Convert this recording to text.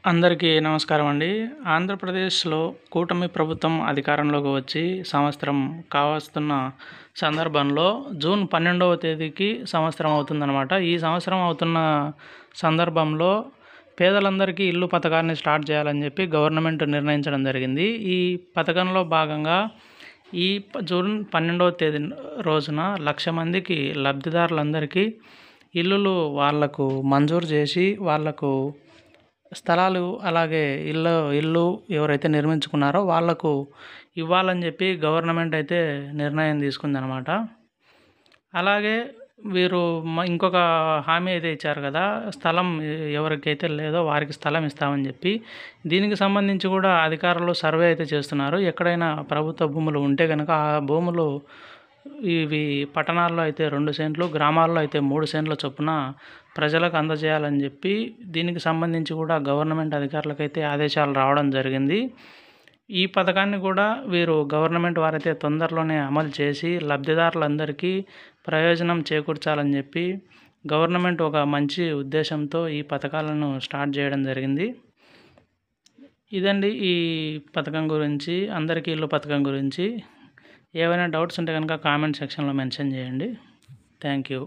అందరికీ నమస్కారం అండి. ఆంధ్రప్రదేశ్‌లో కూటమి ప్రభుత్వం అధికారంలోకి వచ్చి సంవత్సరం కావస్తున్న సందర్భంలో జూన్ 12వ తేదీకి సంవత్సరం అవుతుందన్నమాట. ఈ సంవత్సరం అవుతున్న సందర్భంలో పేదలందరికీ ఇల్లు పథకాన్ని స్టార్ట్ చేయాలని చెప్పి గవర్నమెంట్ నిర్ణయించడం జరిగింది. ఈ పథకంలో భాగంగా జూన్ 12వ తేదీ రోజున 1,00,000 మందికి లబ్ధిదారులందరికీ ఇల్లులు వాళ్లకు మంజూరు చేసి వాళ్లకు స్థలాలు అలాగే ఇల్లు ఎవరైతే నిర్మించుకున్నారో వాళ్లకు ఇవ్వాలని చెప్పి గవర్నమెంట్ అయితే నిర్ణయం తీసుకుందనమాట. అలాగే వీరు ఇంకొక హామీ అయితే ఇచ్చారు కదా, స్థలం ఎవరికైతే లేదో వారికి స్థలం ఇస్తామని చెప్పి. దీనికి సంబంధించి కూడా అధికారులు సర్వే అయితే చేస్తున్నారు. ఎక్కడైనా ప్రభుత్వ భూములు ఉంటే కనుక ఆ భూములు ఇవి పట్టణాల్లో అయితే 2 సెంట్లు, గ్రామాల్లో అయితే 3 సెంట్ల చొప్పున ప్రజలకు అందజేయాలని చెప్పి దీనికి సంబంధించి కూడా గవర్నమెంట్ అధికారులకైతే ఆదేశాలు రావడం జరిగింది. ఈ పథకాన్ని కూడా వీరు గవర్నమెంట్ వారైతే తొందరలోనే అమలు చేసి లబ్ధిదారులందరికీ ప్రయోజనం చేకూర్చాలని చెప్పి గవర్నమెంట్ ఒక మంచి ఉద్దేశంతో ఈ పథకాలను స్టార్ట్ చేయడం జరిగింది. ఇదండి ఈ పథకం గురించి, అందరికీ ఇల్లు పథకం గురించి. ఏవైనా డౌట్స్ ఉంటే కనుక కామెంట్ సెక్షన్లో మెన్షన్ చేయండి. Thank you.